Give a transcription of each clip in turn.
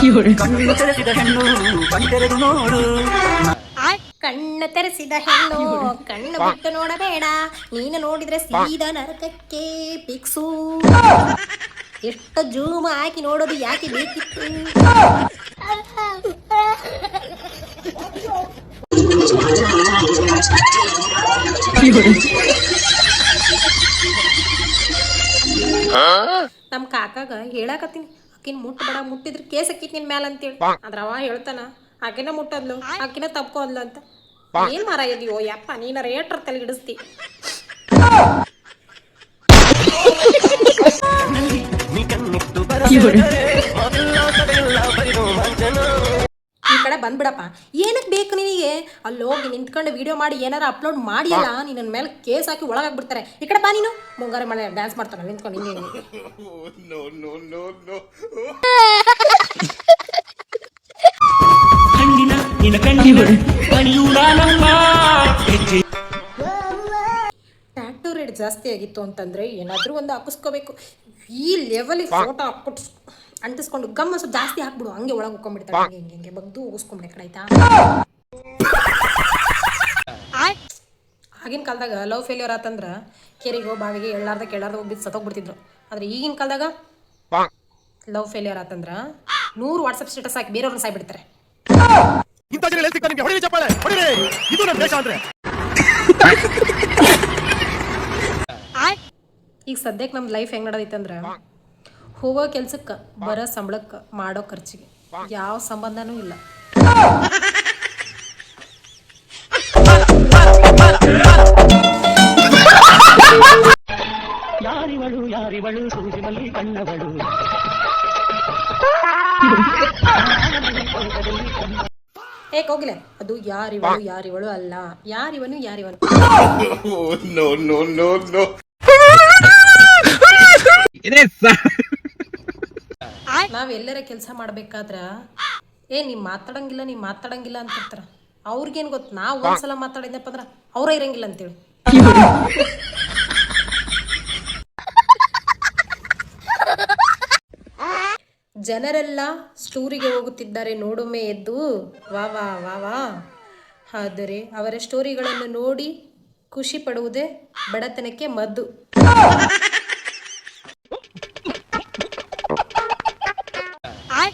ಕಣ್ಣು ತೆರೆಸಿದ ಹೆಣ್ಣು ಕಣ್ಣೆರೆದು ನೋಡು. ಕಣ್ಣು ತೆರೆಸಿದ ಹೆಣ್ಣು ಕಣ್ಣು ಬಿಟ್ಟು ನೋಡಬೇಡ, ನೀನು ನೋಡಿದ್ರೆ ಸೀದಾ ನರಕಕ್ಕೆ ಪಿಕ್ಸು. ಎಷ್ಟು ಜೂಮ್ ಹಾಕಿ ನೋಡೋದು ಯಾಕೆ ಬೇಕಿತ್ತು? ನಮ್ ಕಾಕಾಗ ಹೇಳಾಕತ್ತೀನಿ, ಆಕಿನ ಮುಟ್ಟಬೇಡ, ಮುಟ್ಟಿದ್ರೆ ಕೇಸ್ ಅಕ್ಕಿತ್ ನಿನ್ ಮ್ಯಾಲ ಅಂತೇಳಿ. ಅದ್ರ ಅವ ಹೇಳ್ತಾನ ಆಕಿನ ಮುಟ್ಟದ್ಲು, ಆಕಿನ ತಪ್ಕೋದ್ಲು ಅಂತ. ಏನ್ ಮಾರ ಇದೀವೋ ಯಪ್ಪ, ನೀನಾರ ಏಟ್ರ ತಲೆ ಹಿಡಿಸ್ತಿ. ಈ ಕಡೆ ಬಂದ್ಬಿಡಪ್ಪ, ಏನಕ್ಕೆ ಬೇಕು ನಿನಗೆ? ಅಲ್ಲಿ ಹೋಗಿ ನಿಂತ್ಕೊಂಡು ವಿಡಿಯೋ ಮಾಡಿ ಏನಾರ ಅಪ್ಲೋಡ್ ಮಾಡಿಯಲ್ಲ, ನಿನ್ನ ಮೇಲೆ ಕೇಸ್ ಹಾಕಿ ಒಳಗಾಗ್ಬಿಡ್ತಾರೆ. ಈ ಕಡೆ ಬಾ, ನೀನು ಮುಂಗಾರೆ ಮಾಡಿ ಡ್ಯಾನ್ಸ್ ಮಾಡ್ತಾನೆ ನಿಂತ್ಕೊಂಡು ಹಿಂಗೆ. ಟ್ಯಾಟೂ ರೇಟ್ ಜಾಸ್ತಿ ಆಗಿತ್ತು ಅಂತಂದ್ರೆ ಏನಾದ್ರೂ ಒಂದು ಹಾಕಿಸ್ಕೋಬೇಕು. ಈ ಲೆವೆಲ್ ಫೋಟೋ ಹಾಕ್ಬಿಟ್ಟು ಅಂಟಿಸ್ಕೊಂಡು ಗಮ್ಮ ಸ್ವಲ್ಪ ಜಾಸ್ತಿ ಹಾಕ್ಬಿಡು, ಹಂಗೆ ಒಳಗೆ ಹೋಗ್ಕೊಂಡ್ಬಿಡ್ತಾರೆ. ಹಿಂಗೆ ಹಿಂಗೆ ಬಗ್ದು ಹೋಗಿಸ್ಕೊಂಡ್ಬಿಡೆ ಕಡೆ ಆಯ್ತಾ. ಆಗಿನ ಕಾಲದಾಗ ಲವ್ ಫೇಲ್ಯೂರ್ ಆತಂದ್ರ ಕೆರೆಗೋ ಬಾವಿಗೆ ಎಳ್ಳಾರ್ದ ಕೆಳಾರ್ದ ಹೋಗಿ ಸತ್ತೋಗ್ಬಿಡ್ತಿದ್ರು. ಆದ್ರೆ ಈಗಿನ ಕಾಲದಾಗ ಲವ್ ಫೇಲ್ಯೂರ್ ಆತಂದ್ರ 100 ವಾಟ್ಸಪ್ ಸ್ಟೇಟಸ್ ಹಾಕಿ ಬೇರೆಯವ್ರನ್ನ ಸಾಯ್ಬಿಡ್ತಾರೆ. ಈಗ ಸದ್ಯಕ್ಕೆ ನಮ್ದು ಲೈಫ್ ಹೆಂಗ್ ನಡೆದೈತಂದ್ರ, ಹೋಗೋ ಕೆಲ್ಸಕ್ಕೆ ಬರೋ ಸಂಬಳಕ್ಕೆ ಮಾಡೋ ಖರ್ಚಿಗೆ ಯಾವ ಸಂಬಂಧನೂ ಇಲ್ಲ. ಯಾರಿವಳು ಯಾರಿವಳು ಸೂಜಿಮಲ್ಲಿ ಕಣ್ಣವಳು. ಹೋಗಿಲ್ಲ, ಅದು ಯಾರಿವಳು ಯಾರಿವಳು ಅಲ್ಲ, ಯಾರಿವನು ಯಾರಿವನು. ನಾವೆಲ್ಲರ ಕೆಲಸ ಮಾಡ್ಬೇಕಾದ್ರ ನೀವ್ ಮಾತಾಡಂಗಿಲ್ಲ ಅಂತಿರ್ತಾರ. ಅವ್ರಿಗೇನ್ ಗೊತ್ತು, ನಾವ್ ಒಂದ್ಸಲ ಮಾತಾಡಿದ್ನಪ್ಪ ಅಂದ್ರ ಅವ್ರ ಇರಂಗಿಲ್ಲ ಅಂತೇಳಿ. ಜನರೆಲ್ಲ ಸ್ಟೋರಿಗೆ ಹೋಗುತ್ತಿದ್ದಾರೆ, ನೋಡೊಮ್ಮೆ ಎದ್ದು ವಾ ವಾ ವಾ ವಾ. ಆದರೆ ಅವರ ಸ್ಟೋರಿಗಳನ್ನು ನೋಡಿ ಖುಷಿ ಪಡುವುದೇ ಬಡತನಕ್ಕೆ ಮದ್ದು.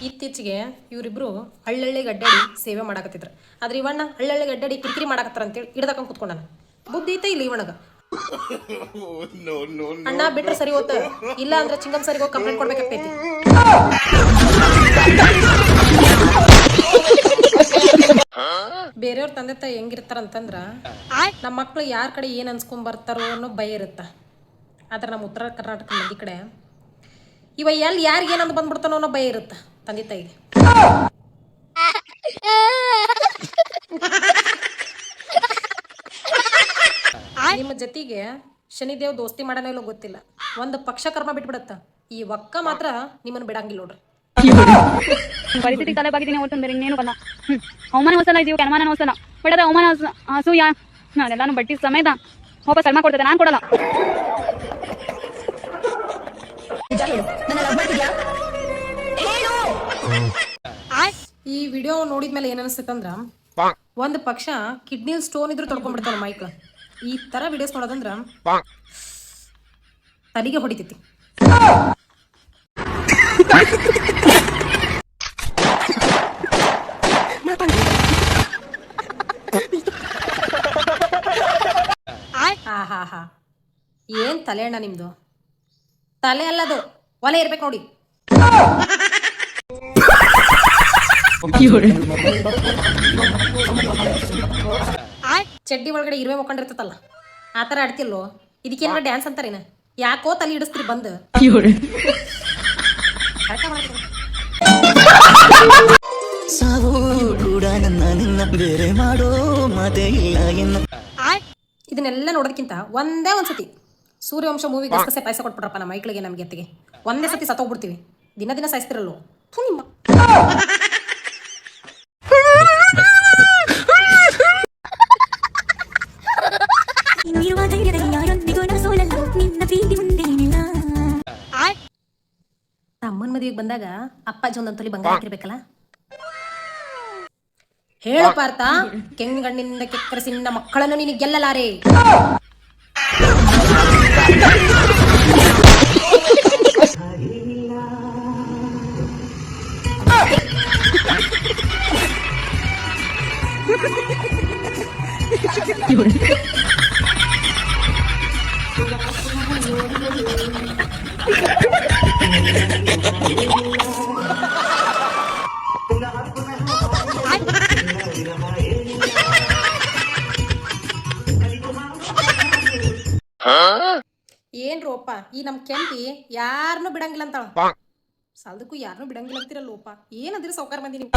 ಇತ್ತೀಚೆಗೆ ಇವರಿಬ್ರು ಹಳ್ಳಹಳ್ಳಿಗೆ ಅಡ್ಡಾಡಿ ಸೇವೆ ಮಾಡಾಕತ್ತಿದ್ರು. ಆದ್ರೆ ಇವಣ್ಣ ಹಳ್ಳಹಳ್ಳಿಗೆ ಅಡ್ಡಾಡಿ ಕಿರಿಕಿರಿ ಮಾಡಾಕತ್ತಾರ ಅಂತೇಳಿ ಹಿಡ್ದಾಕೊಂಡ್ ಕುತ್ಕೊಂಡಾನ. ಬುದ್ಧಿ ಐತೆ ಇಲ್ಲ ಇವಣಗ? ಅಣ್ಣ ಬಿಟ್ರೆ ಸರಿ ಹೋತ, ಇಲ್ಲ ಅಂದ್ರೆ ಚಿಂಗಮ್ ಸರಿಗೆ ಹೋಗಿ ಕಂಪ್ಲೇಂಟ್ ಕೊಡ್ಬೇಕಾಗ್ತೈತಿ. ಬೇರೆಯವ್ರ ತಂದೆ ತಾಯಿ ಹೆಂಗಿರ್ತಾರ ಅಂತಂದ್ರ, ನಮ್ಮ ಮಕ್ಳು ಯಾರ ಕಡೆ ಏನ್ ಅನ್ಸ್ಕೊಂಡ್ ಬರ್ತಾರೋ ಅನ್ನೋ ಭಯ ಇರುತ್ತ. ಆದ್ರೆ ನಮ್ಮ ಉತ್ತರ ಕರ್ನಾಟಕ ಮಂದಿ ಕಡೆ ಇವ ಎಲ್ಲಿ ಯಾರಿಗೆ ಏನಂದು ಬಂದ್ಬಿಡ್ತಾನೋ ಅನ್ನೋ ಭಯ ಇರುತ್ತ ತಂದೆ ತಾಯಿಗೆ. ನಿಮ್ಮ ಜೊತೆಗೆ ಶನಿದೇವ್ ದೋಸ್ತಿ ಮಾಡನೋ ಇಲ್ಲೋ ಗೊತ್ತಿಲ್ಲ, ಒಂದು ಪಕ್ಷ ಕರ್ಮ ಬಿಟ್ಬಿಡತ್ತ. ಈ ಒಕ್ಕ ಮಾತ್ರ ನಿಮ್ಮನ್ನು ಬಿಡಂಗಿಲ್ಲ ನೋಡ್ರಿ. ಪರಿಸ್ಥಿತಿ ತಲೆಬಾಗಿದ್ದೀನಿ ಹೊತ್ತಂದ್ರೆ ಇನ್ನೇನು ಬಲ್ಲ. ಅವಮಾನ ಹೊಸಲ್ಲ ಇದೀವಿ, ಅನುಮಾನ ಹೊಸಲ್ಲ, ಬಟ್ ಅದು ಅವಮಾನ ಅಸೂಯ ಅದೆಲ್ಲಾನು ಬಡ್ಡಿ ಸಮೇತ ವಾಪಸ್ ಸಲ್ಮಾ ಕೊಡ್ತದೆ, ನಾನು ಕೊಡಲ್ಲ. ಈ ವಿಡಿಯೋ ನೋಡಿದ್ಮೇಲೆ ಏನ್ ಅನಿಸ್ತಂದ್ರ, ಒಂದ್ ಪಕ್ಷ ಕಿಡ್ನಿ ಸ್ಟೋನ್ ಇದ್ರು ತೊಡ್ಕೊಂಡ್ಬಿಡ್ತಾನ ಮೈಕ್ಳ. ಈ ತರ ವಿಡಿಯೋಸ್ ನೋಡೋದಂದ್ರ ತಲೆಗೆ ಹೊಡಿತೈತಿ. ಹಾ ಏನ್ ತಲೆ ಅಣ್ಣ ನಿಮ್ದು? ತಲೆ ಅಲ್ಲದು, ಒಲೆ ಇರ್ಬೇಕು ನೋಡಿ. ಚಡ್ಡಿ ಒಳಗಡೆ ಇರುವೆ ಮುಕ್ಕೊಂಡಿರ್ತಲ್ಲ, ಆತರ ಆಡ್ತಿಲ್ಲೋ. ಇದಕ್ಕೇನಾರ ಡ್ಯಾನ್ಸ್ ಅಂತಾರೇನ? ಯಾಕೋ ತಲೆ ಹಿಡಿಸ್ತೀರಿ ಬಂದು? ಇದನ್ನೆಲ್ಲ ನೋಡೋದಕ್ಕಿಂತ ಒಂದೇ ಒಂದ್ಸತಿ ಸೂರ್ಯವಂಶ ಮೂವಿಗೆ ಅಷ್ಟೇ ಪಾಯಸ ಕೊಟ್ಬಿಟ್ರಪ್ಪ ನಮ್ಮ ಮೈಕ್ಳಿಗೆ, ನಮ್ಗೆ ಎತ್ತಿಗೆ ಒಂದೇ ಸತಿ ಸತ್ತೋಗ್ಬಿಡ್ತೀವಿ. ದಿನ ಸಾಯಿಸ್ತಿರಲ್ವ ನಿಮ್ಮ. ತಮ್ಮನ ಮದುವೆಗೆ ಬಂದಾಗ ಅಪ್ಪಾಜಿ ಒಂದೊಂದು ತೊಲಿ ಬಂಗಾರ ಹಾಕಿರ್ಬೇಕಲ್ಲ. ಹೇಳು ಪಾರ್ಥ, ಕೆಂಗಣ್ಣಿಂದ ಕೆಕ್ಕರಸಿನ ಮಕ್ಕಳನ್ನು ನಿನಗೆ ಗೆಲ್ಲಲಾರೆ. ಏನ್ರೋಪ ಈ ನಮ್ ಕೆಂಪಿ ಯಾರನ್ನೂ ಬಿಡಂಗಿಲ್ಲ ಅಂತಾಳ. ಸಾಲದಕ್ಕೂ ಯಾರನ್ನೂ ಬಿಡಂಗಿಲ್ಲ ಅಂತಿರಲ್ಲೋಪ. ಏನಂದ್ರೆ ಸೌಕಾರ ಮಂದಿ ನೀವು.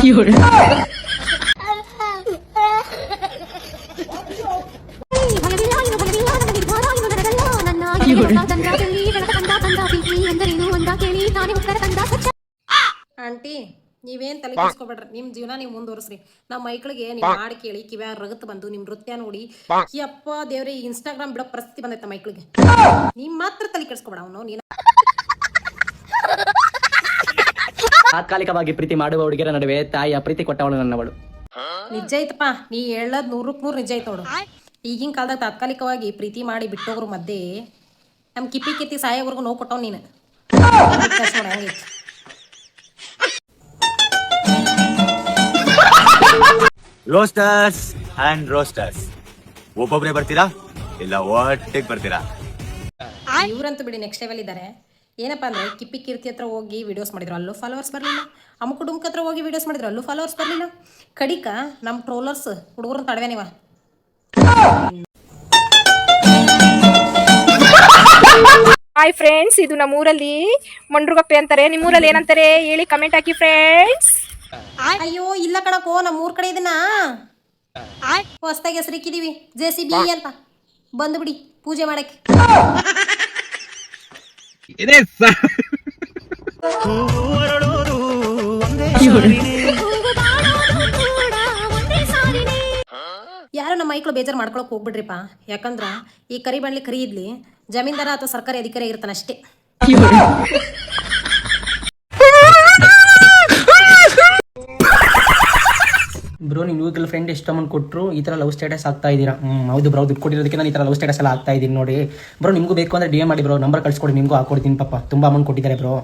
ಆಂಟಿ ನೀವೇನ್ ತಲೆ ಕೆಡಿಸ್ಕೊಬೇಡ್ರಿ, ನಿಮ್ ಜೀವನ ನೀವು ಮುಂದುವರಿಸ್ರಿ. ನಮ್ಮ ಮೈಕ್ಳಿಗೆ ನೀವು ಹಾಡು ಕೇಳಿ ಕಿವ್ಯಾಗ ರಗತ್ ಬಂದು ನಿಮ್ ನೃತ್ಯ ನೋಡಿ ಯಪ್ಪ ದೇವ್ರೆ ಇನ್ಸ್ಟಾಗ್ರಾಮ್ ಬಿಡೋ ಪರಿಸ್ಥಿತಿ ಬಂದೈತ ಮೈಕ್ಳಿಗೆ. ನೀವ್ ಮಾತ್ರ ತಲೆ ಕೆಡಿಸ್ಕೊಬೇಡ. ಅವನು ನೀನು ತಾತ್ಕಾಲಿಕವಾಗಿ ಪ್ರೀತಿ ಮಾಡುವ ಹುಡುಗಿಯರ ನಡುವೆ ತಾಯಿಯ ಪ್ರೀತಿ ಕೊಟ್ಟವಳು ನನ್ನವಳು. ನಿಜ ಐತಪ್ಪ, ನೀ ಹೇಳದ್ 100% ನಿಜ ಐತ ನೋಡು. ಈಗಿನ ಕಾಲದಾಗ ತಾತ್ಕಾಲಿಕವಾಗಿ ಪ್ರೀತಿ ಮಾಡಿ ಬಿಟ್ಟೋಗ್ರ ಮಧ್ಯೆ ನಮ್ ಕಿಪ್ಪಿ ಕಿತ್ತಿ ಸಾಯೋವರೆಗೂ ನೋವು ಕೊಟ್ಟವ್ ನೀನು. ರೋಸ್ಟರ್ಸ್ ಅಂಡ್ ರೋಸ್ಟರ್ಸ್ ಒಬ್ಬೊಬ್ರೆ ಬರ್ತೀರಾ ಇಲ್ಲ ಒಟ್ಟಿಗೆ ಬರ್ತೀರಾ? ಇವ್ರಂತೂ ಬಿಡಿ ನೆಕ್ಸ್ಟ್ ಲೆವೆಲ್ ಇದ್ದಾರೆ. ಏನಪ್ಪಾ ಅಂದ್ರೆ ಕಿಪ್ಪಿ ಕೀರ್ತಿ ಹತ್ರ ಹೋಗಿ ವಿಡಿಯೋಸ್ ಮಾಡಿದ್ರು, ಅಲ್ಲೂ ಫಾಲೋವರ್ಸ್ ಬರಲಿಲ್ಲ. ಅಮ್ಮು ಡುಮ್ಕ ಹತ್ರ ಹೋಗಿ ವಿಡಿಯೋಸ್ ಮಾಡಿದ್ರು, ಅಲ್ಲೂ ಫಾಲೋವರ್ಸ್ ಬರಲಿಲ್ಲ. ಕಡಿಕ ನಮ್ಮ ಟ್ರೋಲರ್ಸ್ ಹುಡುಗರನ್ನ ತಡವೆ ನೀವ. ಹಾಯ್ ಫ್ರೆಂಡ್ಸ್, ಇದು ನಮ್ಮೂರಲ್ಲಿ ಮಂಡ್ರುಗಪ್ಪೆ ಅಂತಾರೆ. ನಿಮ್ಮೂರಲ್ಲಿ ಏನಂತಾರೆ ಹೇಳಿ, ಕಮೆಂಟ್ ಹಾಕಿ ಫ್ರೆಂಡ್ಸ್. ಅಯ್ಯೋ ಇಲ್ಲ ಕಣಕೋ, ನಮ್ಮ ಊರ್ ಕಡೆ ಇದನ್ನ ಹೊಸ್ದಾಗಿ ಹೆಸರಿಕ್ಕಿದೀವಿ JCB ಅಂತ. ಬಂದ್ಬಿಡಿ ಪೂಜೆ ಮಾಡಕ್ಕೆ. ಯಾರು ನಮ್ಮ ಮೈಕ್ಳು ಬೇಜಾರು ಮಾಡ್ಕೊಳಕ್ ಹೋಗ್ಬಿಡ್ರಿಪ್ಪ. ಯಾಕಂದ್ರ ಈ ಕರಿ ಬಂಡ್ಲಿ ಕರಿ ಇದ್ಲಿ ಜಮೀನ್ದಾರ ಅಥವಾ ಸರ್ಕಾರಿ ಅಧಿಕಾರಿ ಇರ್ತಾನ ಅಷ್ಟೇ. ಬ್ರೋ ನೀವು ಗರ್ಲ್ ಫ್ರೆಂಡ್ ಎಷ್ಟು ಅಮೌಂಟ್ ಕೊಟ್ಟರು ಈ ಥರ ಲವ್ ಸ್ಟೇಟಸ್ ಆಗ್ತಾ ಇದ್ದೀರಾ? ಹೌದು ಬ್ರೋ, ದುಡ್ಡು ಕೊಟ್ಟಿರೋದಕ್ಕೆ ನಾನು ಈ ಥರ ಲವ್ ಸ್ಟೇಟಸ್ ಎಲ್ಲ ಆಗ್ತಾ ಇದ್ದೀನಿ ನೋಡಿ. ಬ್ರೋ ನಿಮಗೂ ಬೇಕು ಅಂದರೆ DM ಮಾಡಿ ಬ್ರೋ, ನಂಬರ್ ಕಳ್ಸ್ಕೊಡಿ, ನಿಮಗೂ ಹಾಕೊಡ್ತೀನಿ. ಪಾಪ ತುಂಬ ಅಮೌಂಟ್ ಕೊಟ್ಟಿದ್ದಾರೆ ಬ್ರೋ.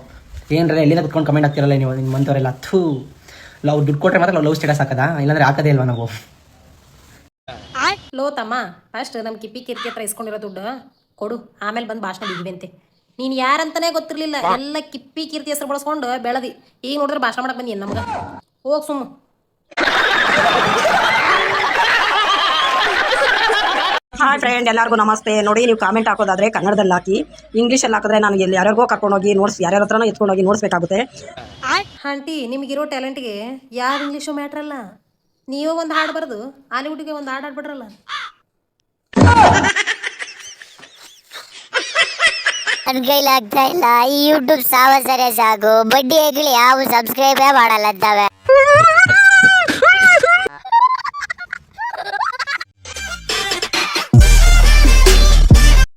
ಏನ್ರೆ ಎಲ್ಲಿಂದ ಕುತ್ಕೊಂಡು ಕಮೆಂಟ್ ಆಗ್ತಿರಲ್ಲ ನೀವು ನಿಮ್ಮಂಥವರೆಲ್ಲ. ಥೂ, ಲವ್ ದುಡ್ಡು ಕೊಟ್ಟರೆ ಮಾತ್ರ ಲವ್ ಸ್ಟೇಟಸ್ ಹಾಕದಾ? ಇಲ್ಲಾಂದ್ರೆ ಹಾಕದೇ ಇಲ್ವಾ ನಾವು? ಲೋ ತಮ್ಮ, ಫಸ್ಟ್ ನಮ್ಮ ಕಿಪ್ಪಿ ಕಿರ್ಕಿ ಹತ್ರ ಇಸ್ಕೊಂಡಿರೋ ದುಡ್ಡು ಕೊಡು, ಆಮೇಲೆ ಬಂದು ಭಾಷಣ ಬಿದ್ದಿವಂತೆ. ನೀನು ಯಾರಂತಾನೆ ಗೊತ್ತಿರಲಿಲ್ಲ, ಎಲ್ಲ ಕಿಪ್ಪಿ ಕೀರ್ತಿ ಹೆಸರು ಬಳಸ್ಕೊಂಡು ಬೆಳೆದಿ. ಈಗ ನೋಡಿದ್ರೆ ಭಾಷಣ ಮಾಡಕ್ಕೆ ಬಂದಿ ನಮ್ಗೆ. ಹೋಗಿ ಸುಮ್ಮ. ಹಾಯ್ ಫ್ರೆಂಡ್, ಎಲ್ಲರಿಗೂ ನಮಸ್ತೆ. ನೋಡಿ, ನೀವು ಕಾಮೆಂಟ್ ಹಾಕೋದಾದ್ರೆ ಕನ್ನಡದಲ್ಲಿ ಹಾಕಿ, ಇಂಗ್ಲೀಷಲ್ಲಿ ಹಾಕಿದ್ರೆ ನನಗೆ ಯಾರ್ಯಾರಿಗೋ ಕರ್ಕೊಂಡೋಗಿ ಯಾರ್ಯಾರ ಹತ್ರನೋ ಎತ್ಕೊಂಡೋಗಿ ನೋಡಿಸ್ಬೇಕಾಗುತ್ತೆ. ಆಂಟಿ ನಿಮಗಿರೋ ಟ್ಯಾಲೆಂಟ್ಗೆ ಯಾರು ಇಂಗ್ಲೀಷು ಮ್ಯಾಟ್ರಲ್ಲ. ನೀವು ಒಂದು ಹಾಡು ಬರೆದು ಹಾಲಿವುಡ್ಗೆ ಒಂದು ಹಾಡು ಹಾಡ್ಬಿಡ್ರಲ್ಲ. ನನ್ನ ಕೈಲಾಗ್ತಾ ಇಲ್ಲ. ಈ ಯೂಟ್ಯೂಬ್ ಸಾವಸರೆ ಸಾಕು, ಬಡ್ಡಿ ಹೆಗ್ಲಿ ಯಾವ ಸಬ್ಸ್ಕ್ರೈಬೇ ಮಾಡಲ್ಲ.